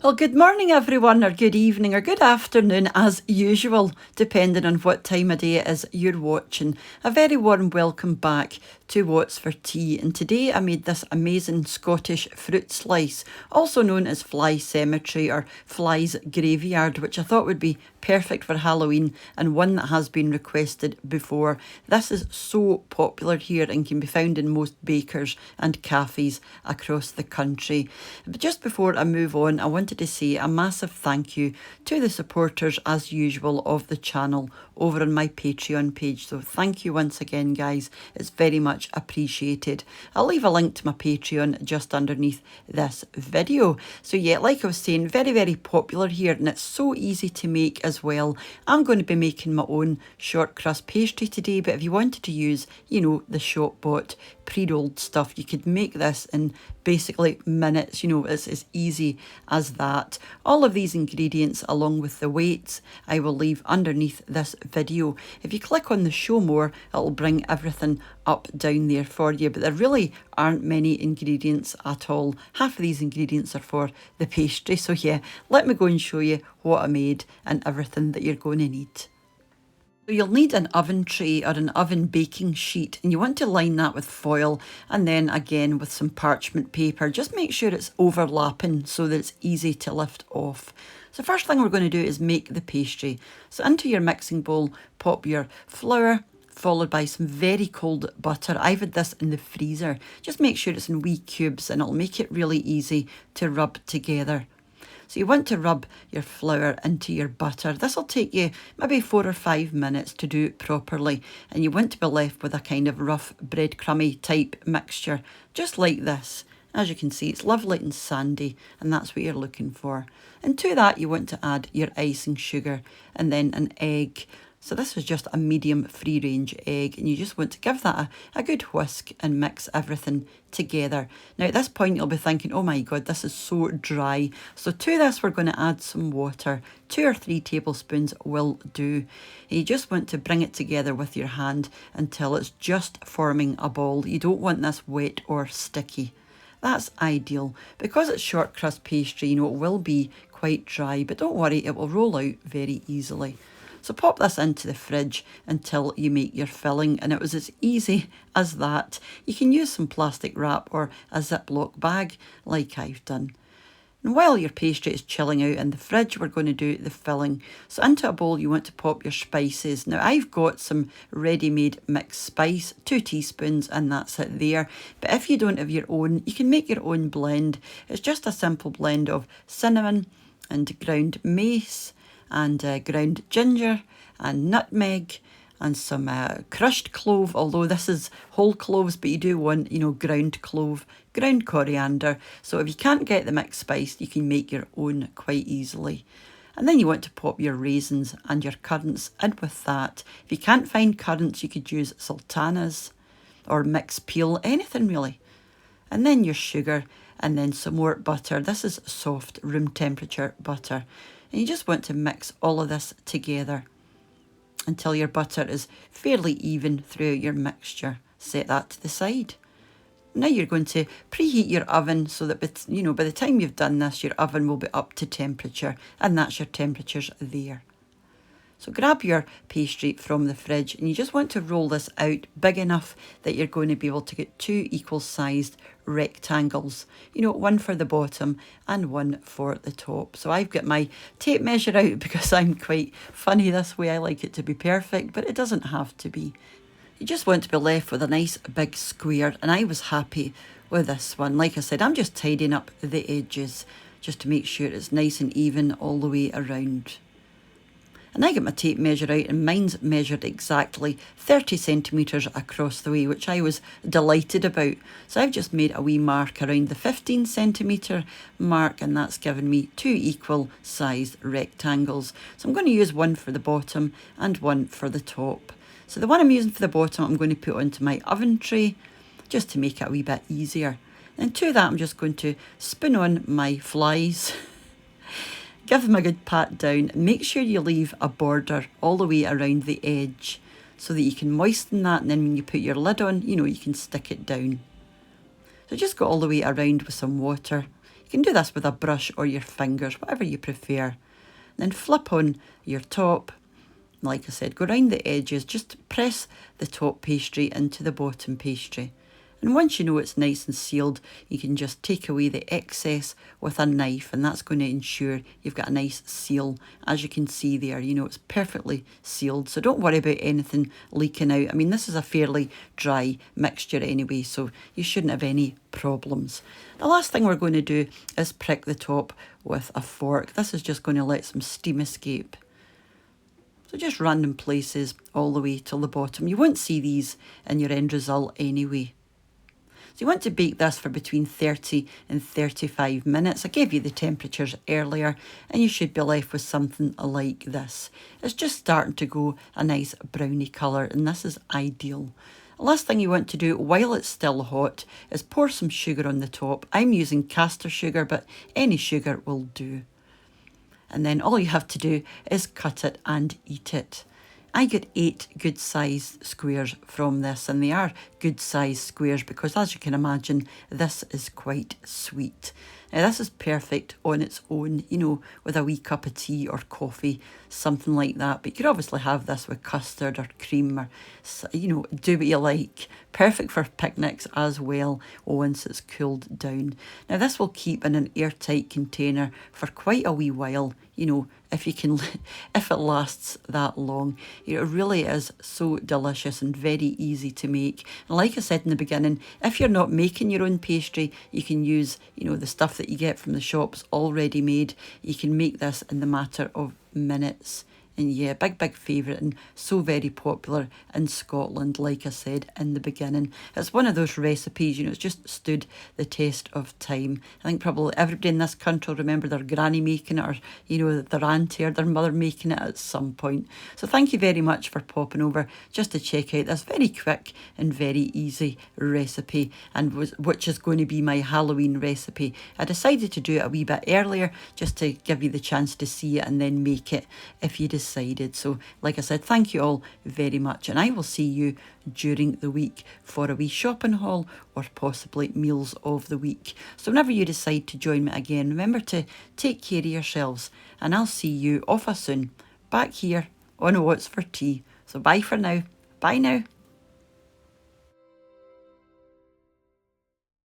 Well, good morning, everyone, or good evening, or good afternoon, as usual, depending on what time of day it is you're watching. A very warm welcome back to What's for Tea. And today I made this amazing Scottish fruit slice, also known as fly cemetery or fly's graveyard, which I thought would be perfect for Halloween and one that has been requested before. This is so popular here and can be found in most bakers and cafes across the country. But just before I move on, I wanted to say a massive thank you to the supporters, as usual, of the channel over on my Patreon page. So thank you once again, guys. It's very much appreciated. I'll leave a link to my Patreon just underneath this video. So yeah, like I was saying, very, very popular here, and it's so easy to make as well. I'm going to be making my own short crust pastry today, but if you wanted to use, the shop bought pre-rolled stuff, you could make this in basically minutes. It's as easy as that. All of these ingredients along with the weights I will leave underneath this video. If you click on the show more, it'll bring everything up down there for you, but there really aren't many ingredients at all. Half of these ingredients are for the pastry. So yeah, let me go and show you what I made and everything that you're going to need. So you'll need an oven tray or an oven baking sheet, and you want to line that with foil and then again with some parchment paper. Just make sure it's overlapping so that it's easy to lift off. So first thing we're going to do is make the pastry. So into your mixing bowl, pop your flour, followed by some very cold butter. I've had this in the freezer. Just make sure it's in wee cubes and it'll make it really easy to rub together. So you want to rub your flour into your butter. This will take you maybe 4 or 5 minutes to do it properly, and you want to be left with a kind of rough breadcrumby type mixture, just like this. As you can see, it's lovely and sandy, and that's what you're looking for. And to that you want to add your icing sugar and then an egg. So this is just a medium free range egg, and you just want to give that a good whisk and mix everything together. Now at this point you'll be thinking, oh my god, this is so dry. So to this we're going to add some water. 2 or 3 tablespoons will do. And you just want to bring it together with your hand until it's just forming a ball. You don't want this wet or sticky. That's ideal. Because it's short crust pastry, it will be quite dry, but don't worry, it will roll out very easily. So pop this into the fridge until you make your filling, and it was as easy as that. You can use some plastic wrap or a Ziploc bag like I've done. And while your pastry is chilling out in the fridge, we're going to do the filling. So into a bowl you want to pop your spices. Now I've got some ready-made mixed spice, 2 teaspoons, and that's it there. But if you don't have your own, you can make your own blend. It's just a simple blend of cinnamon and ground mace, and ground ginger and nutmeg and some crushed clove, although this is whole cloves, but you do want, ground clove, ground coriander. So if you can't get the mixed spice, you can make your own quite easily. And then you want to pop your raisins and your currants in with that. If you can't find currants, you could use sultanas or mixed peel, anything really. And then your sugar and then some more butter. This is soft room temperature butter. And you just want to mix all of this together until your butter is fairly even throughout your mixture. Set that to the side. Now you're going to preheat your oven so that by the time you've done this, your oven will be up to temperature, and that's your temperatures there. So grab your pastry from the fridge, and you just want to roll this out big enough that you're going to be able to get 2 equal sized rectangles, one for the bottom and one for the top. So I've got my tape measure out because I'm quite funny this way. I like it to be perfect, but it doesn't have to be. You just want to be left with a nice big square, and I was happy with this one. Like I said, I'm just tidying up the edges just to make sure it's nice and even all the way around. And I get my tape measure out, and mine's measured exactly 30 centimetres across the way, which I was delighted about. So I've just made a wee mark around the 15 centimetre mark, and that's given me 2 equal sized rectangles. So I'm going to use one for the bottom and one for the top. So the one I'm using for the bottom I'm going to put onto my oven tray just to make it a wee bit easier. And to that I'm just going to spoon on my flies. Give them a good pat down, and make sure you leave a border all the way around the edge so that you can moisten that, and then when you put your lid on, you can stick it down. So just go all the way around with some water. You can do this with a brush or your fingers, whatever you prefer. Then flip on your top. Like I said, go round the edges, just press the top pastry into the bottom pastry. And once you know it's nice and sealed, you can just take away the excess with a knife, and that's going to ensure you've got a nice seal. As you can see there, you know, it's perfectly sealed, so don't worry about anything leaking out. I mean, this is a fairly dry mixture anyway, so you shouldn't have any problems. The last thing we're going to do is prick the top with a fork. This is just going to let some steam escape. So just random places all the way till the bottom. You won't see these in your end result anyway. So you want to bake this for between 30 and 35 minutes. I gave you the temperatures earlier, and you should be left with something like this. It's just starting to go a nice browny colour, and this is ideal. The last thing you want to do while it's still hot is pour some sugar on the top. I'm using caster sugar, but any sugar will do. And then all you have to do is cut it and eat it. I got 8 good sized squares from this, and they are good sized squares because, as you can imagine, this is quite sweet. Now this is perfect on its own, you know, with a wee cup of tea or coffee, something like that. But you could obviously have this with custard or cream, or, you know, do what you like. Perfect for picnics as well once it's cooled down. Now this will keep in an airtight container for quite a wee while, you know, if you can, if it lasts that long. It really is so delicious and very easy to make. And like I said in the beginning, if you're not making your own pastry, you can use, you know, the stuff that you get from the shops already made. You can make this in the matter of minutes. And yeah, big favourite, and so very popular in Scotland, like I said in the beginning. It's one of those recipes, you know, it's just stood the test of time. I think probably everybody in this country will remember their granny making it, or, you know, their auntie or their mother making it at some point. So thank you very much for popping over just to check out this very quick and very easy recipe, and which is going to be my Halloween recipe. I decided to do it a wee bit earlier just to give you the chance to see it and then make it if you decided. So like I said, thank you all very much, and I will see you during the week for a wee shopping haul or possibly meals of the week. So whenever you decide to join me again, remember to take care of yourselves, and I'll see you off soon back here on What's for Tea. So bye for now. Bye now.